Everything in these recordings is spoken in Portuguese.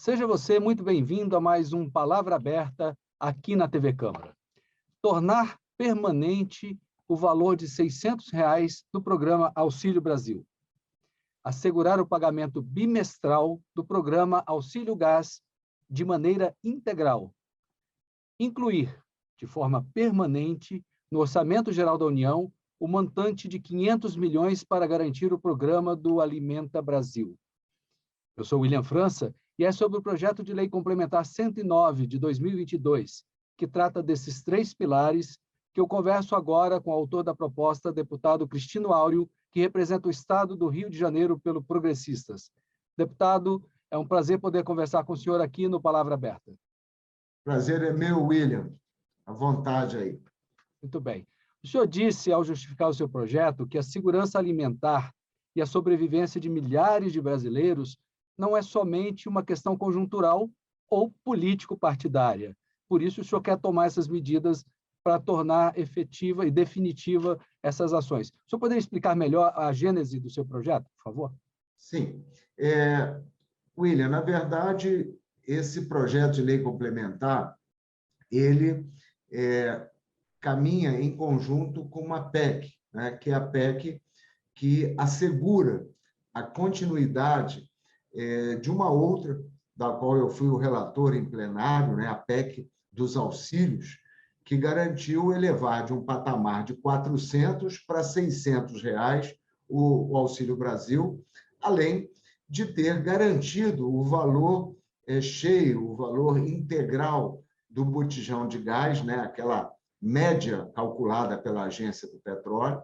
Seja você muito bem-vindo a mais um Palavra Aberta aqui na TV Câmara. Tornar permanente o valor de R$ 600 do programa Auxílio Brasil. Assegurar o pagamento bimestral do programa Auxílio Gás de maneira integral. Incluir, de forma permanente, no Orçamento Geral da União, o montante de 500 milhões para garantir o programa do Alimenta Brasil. Eu sou William França e é sobre o projeto de lei complementar 109 de 2022, que trata desses três pilares, que eu converso agora com o autor da proposta, deputado Cristino Áureo, que representa o Estado do Rio de Janeiro pelo Progressistas. Deputado, é um prazer poder conversar com o senhor aqui no Palavra Aberta. Prazer é meu, William. À vontade aí. Muito bem. O senhor disse, ao justificar o seu projeto, que a segurança alimentar e a sobrevivência de milhares de brasileiros não é somente uma questão conjuntural ou político-partidária. Por isso, o senhor quer tomar essas medidas para tornar efetiva e definitiva essas ações. O senhor poderia explicar melhor a gênese do seu projeto, por favor? Sim. William, na verdade, esse projeto de lei complementar, ele caminha em conjunto com uma PEC, né, que é a PEC que assegura a continuidade de uma outra, da qual eu fui o relator em plenário, né, a PEC dos auxílios, que garantiu elevar de um patamar de R$ 400 para R$ 600 o Auxílio Brasil, além de ter garantido o valor cheio, o valor integral do botijão de gás, né, aquela média calculada pela Agência do Petróleo,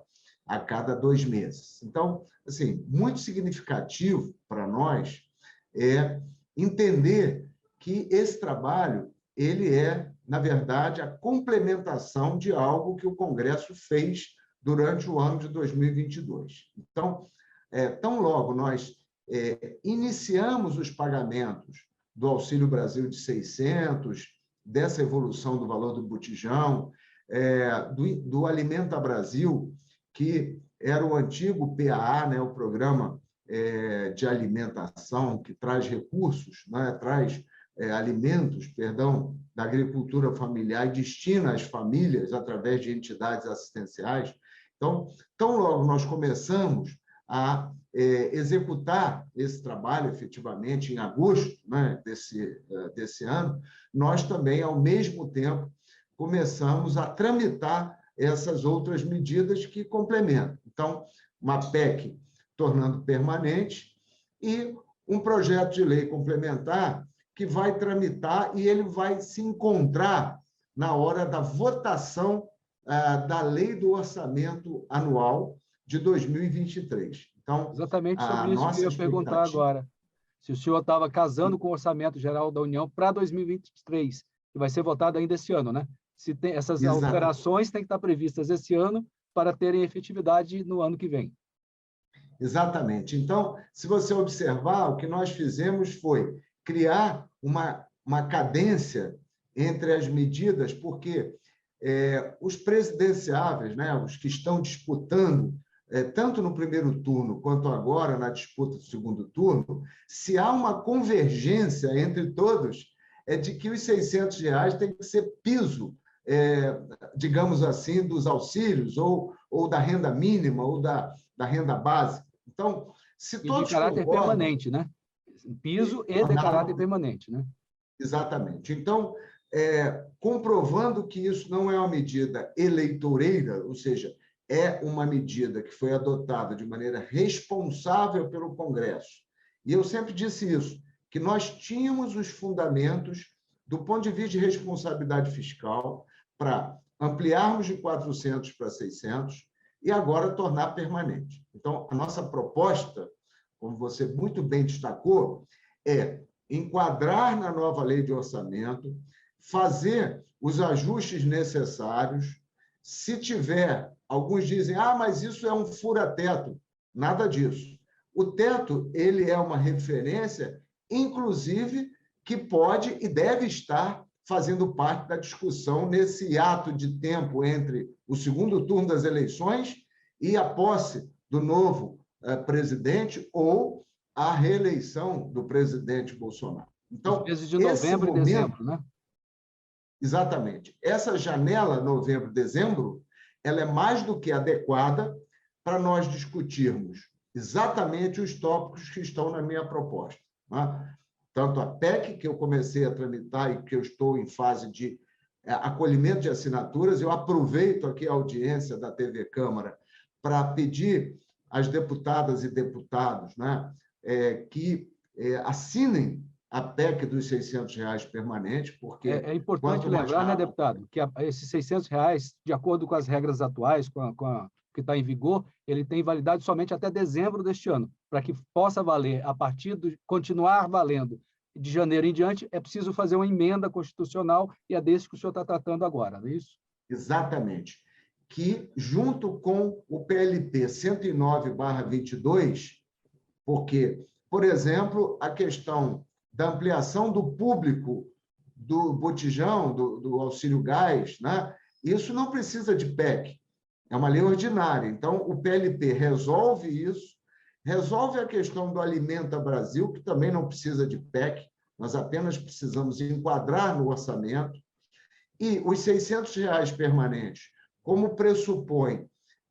a cada 2 meses. Então, assim, muito significativo para nós é entender que esse trabalho, ele é, na verdade, a complementação de algo que o Congresso fez durante o ano de 2022. Então, tão logo nós iniciamos os pagamentos do Auxílio Brasil de 600, dessa evolução do valor do botijão, do Alimenta Brasil, que era o antigo PAA, né, o Programa de Alimentação, que traz recursos, né, traz alimentos, perdão, da agricultura familiar e destina às famílias através de entidades assistenciais. Então, tão logo nós começamos a executar esse trabalho efetivamente em agosto, né, desse ano, nós também, ao mesmo tempo, começamos a tramitar essas outras medidas que complementam. Então, uma PEC tornando permanente e um projeto de lei complementar que vai tramitar e ele vai se encontrar na hora da votação da Lei do Orçamento Anual de 2023. Então, exatamente sobre isso que eu ia perguntar agora. Se o senhor estava casando com o Orçamento Geral da União para 2023, que vai ser votado ainda esse ano, né? Se tem essas alterações têm que estar previstas esse ano para terem efetividade no ano que vem. Exatamente. Então, se você observar, o que nós fizemos foi criar uma cadência entre as medidas, porque os presidenciáveis, né, os que estão disputando, tanto no primeiro turno quanto agora na disputa do segundo turno, se há uma convergência entre todos, é de que os R$ 600 tem que ser piso, digamos assim, dos auxílios, ou da renda mínima, ou da renda básica. Então, se todos de caráter permanente, né? Piso e de caráter permanente, né? Exatamente. Então, comprovando que isso não é uma medida eleitoreira, ou seja, é uma medida que foi adotada de maneira responsável pelo Congresso. E eu sempre disse isso, que nós tínhamos os fundamentos, do ponto de vista de responsabilidade fiscal, para ampliarmos de 400 para 600 e agora tornar permanente. Então, a nossa proposta, como você muito bem destacou, é enquadrar na nova lei de orçamento, fazer os ajustes necessários. Se tiver, alguns dizem, mas isso é um fura-teto. Nada disso. O teto, ele é uma referência, inclusive, que pode e deve estar fazendo parte da discussão nesse ato de tempo entre o segundo turno das eleições e a posse do novo presidente ou a reeleição do presidente Bolsonaro. Os meses de novembro e dezembro, né? Exatamente. Essa janela, novembro, dezembro, ela é mais do que adequada para nós discutirmos exatamente os tópicos que estão na minha proposta. Né? Tanto a PEC, que eu comecei a tramitar e que eu estou em fase de acolhimento de assinaturas, eu aproveito aqui a audiência da TV Câmara para pedir às deputadas e deputados, né, que assinem a PEC dos R$ 600 permanente, porque... É importante lembrar, né, deputado, que esses R$ 600, de acordo com as regras atuais, que está em vigor, ele tem validade somente até dezembro deste ano. Para que possa valer continuar valendo de janeiro em diante, é preciso fazer uma emenda constitucional, e é desse que o senhor está tratando agora, não é isso? Exatamente. Que, junto com o PLP 109/22, porque, por exemplo, a questão da ampliação do público do botijão, do auxílio gás, né? Isso não precisa de PEC, é uma lei ordinária. Então, o PLP resolve isso, resolve a questão do Alimenta Brasil, que também não precisa de PEC, nós apenas precisamos enquadrar no orçamento, e os R$ 600 permanentes, como pressupõe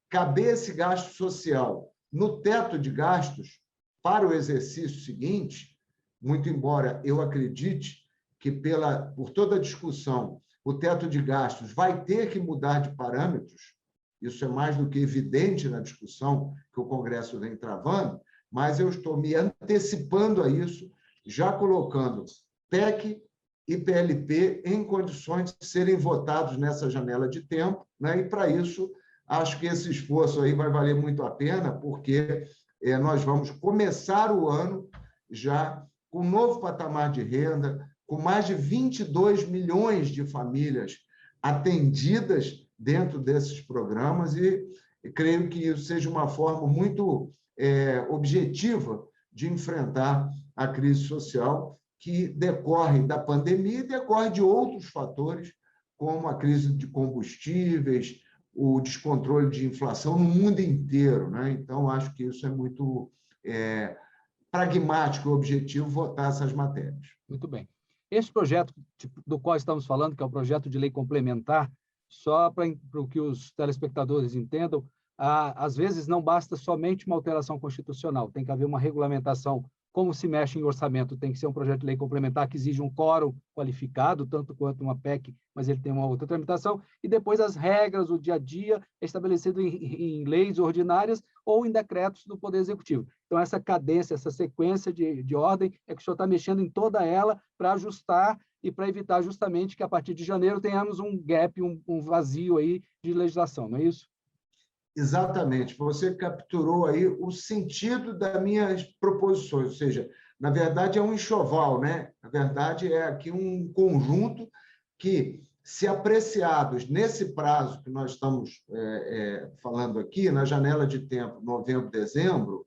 caber esse gasto social no teto de gastos para o exercício seguinte, muito embora eu acredite que, por toda a discussão, o teto de gastos vai ter que mudar de parâmetros, isso é mais do que evidente na discussão que o Congresso vem travando, mas eu estou me antecipando a isso, já colocando PEC e PLP em condições de serem votados nessa janela de tempo, né? E, para isso, acho que esse esforço aí vai valer muito a pena, porque nós vamos começar o ano já com um novo patamar de renda, com mais de 22 milhões de famílias atendidas dentro desses programas, e creio que isso seja uma forma muito objetiva de enfrentar a crise social que decorre da pandemia e decorre de outros fatores, como a crise de combustíveis, o descontrole de inflação no mundo inteiro, né? Então, acho que isso é muito pragmático e objetivo votar essas matérias. Muito bem. Esse projeto do qual estamos falando, que é o projeto de lei complementar, só para que os telespectadores entendam, às vezes não basta somente uma alteração constitucional, tem que haver uma regulamentação. Como se mexe em orçamento, tem que ser um projeto de lei complementar que exige um quórum qualificado, tanto quanto uma PEC, mas ele tem uma outra tramitação, e depois as regras, o dia a dia, é estabelecido em leis ordinárias ou em decretos do Poder Executivo. Então, essa cadência, essa sequência de ordem, é que o senhor está mexendo em toda ela para ajustar e para evitar justamente que, a partir de janeiro, tenhamos um gap, um vazio aí de legislação, não é isso? Exatamente. Você capturou aí o sentido das minhas proposições, ou seja, na verdade é um enxoval, né? Na verdade é aqui um conjunto que, se apreciados nesse prazo que nós estamos falando aqui, na janela de tempo, novembro, dezembro,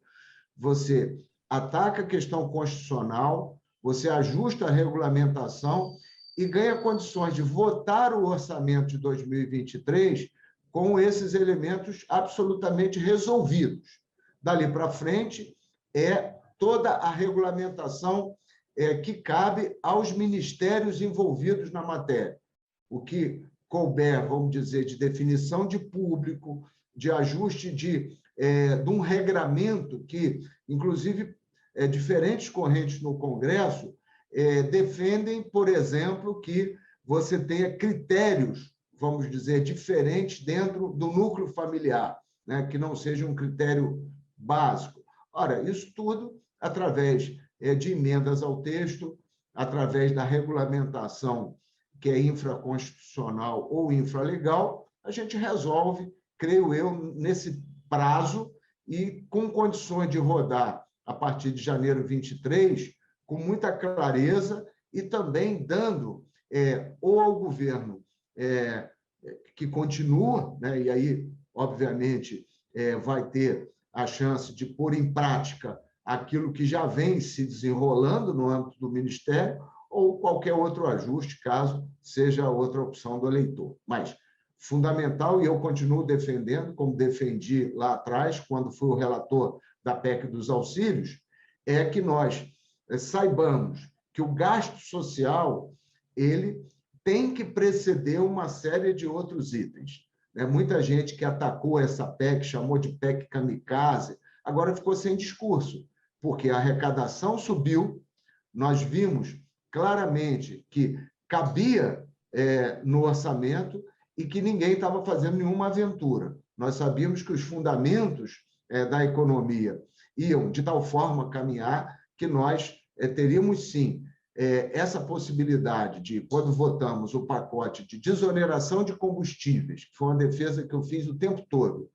você ataca a questão constitucional, você ajusta a regulamentação e ganha condições de votar o orçamento de 2023 com esses elementos absolutamente resolvidos. Dali para frente, é toda a regulamentação que cabe aos ministérios envolvidos na matéria. O que couber, vamos dizer, de definição de público, de ajuste de um regramento que, inclusive, diferentes correntes no Congresso defendem, por exemplo, que você tenha critérios, vamos dizer, diferentes dentro do núcleo familiar, né? Que não seja um critério básico. Ora, isso tudo, através de emendas ao texto, através da regulamentação, que é infraconstitucional ou infralegal, a gente resolve, creio eu, nesse prazo e com condições de rodar a partir de janeiro 23, com muita clareza e também dando ou ao governo que continua, né? E aí, obviamente, vai ter a chance de pôr em prática aquilo que já vem se desenrolando no âmbito do Ministério, ou qualquer outro ajuste, caso seja outra opção do eleitor. Mas fundamental, e eu continuo defendendo, como defendi lá atrás, quando fui o relator da PEC dos auxílios, é que nós saibamos que o gasto social ele tem que preceder uma série de outros itens. Muita gente que atacou essa PEC, chamou de PEC kamikaze, agora ficou sem discurso, porque a arrecadação subiu, nós vimos claramente que cabia no orçamento e que ninguém estava fazendo nenhuma aventura. Nós sabíamos que os fundamentos da economia iam de tal forma caminhar que nós teríamos, sim, essa possibilidade de, quando votamos o pacote de desoneração de combustíveis, que foi uma defesa que eu fiz o tempo todo,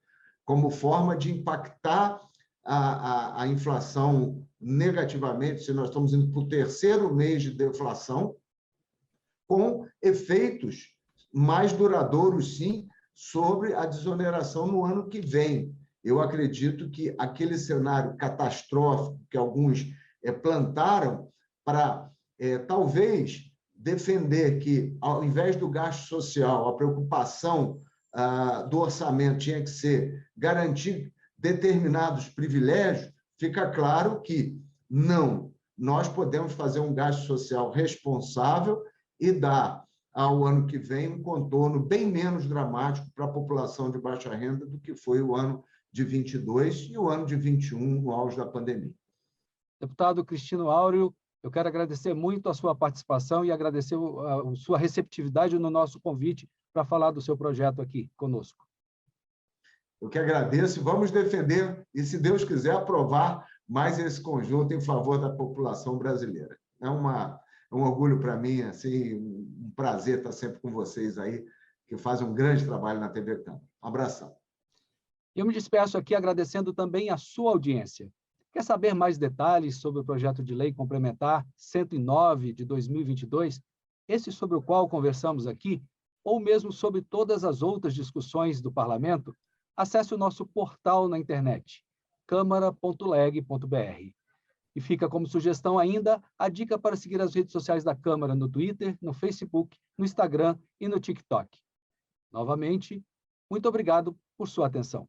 como forma de impactar a inflação negativamente, se nós estamos indo para o terceiro mês de deflação, com efeitos mais duradouros, sim, sobre a desoneração no ano que vem. Eu acredito que aquele cenário catastrófico que alguns plantaram para, talvez, defender que, ao invés do gasto social, a preocupação do orçamento tinha que ser garantir determinados privilégios, fica claro que não. Nós podemos fazer um gasto social responsável e dar, ao ano que vem, um contorno bem menos dramático para a população de baixa renda do que foi o ano de 22 e o ano de 21, no auge da pandemia. Deputado Cristino Áureo, eu quero agradecer muito a sua participação e agradecer a sua receptividade no nosso convite para falar do seu projeto aqui conosco. Eu que agradeço, vamos defender e, se Deus quiser, aprovar mais esse conjunto em favor da população brasileira. É um orgulho para mim, assim, um prazer estar sempre com vocês aí, que fazem um grande trabalho na TV Câmara. Um abração. Eu me despeço aqui agradecendo também a sua audiência. Quer saber mais detalhes sobre o projeto de lei complementar 109 de 2022, esse sobre o qual conversamos aqui, ou mesmo sobre todas as outras discussões do Parlamento? Acesse o nosso portal na internet, câmara.leg.br. E fica como sugestão ainda a dica para seguir as redes sociais da Câmara no Twitter, no Facebook, no Instagram e no TikTok. Novamente, muito obrigado por sua atenção.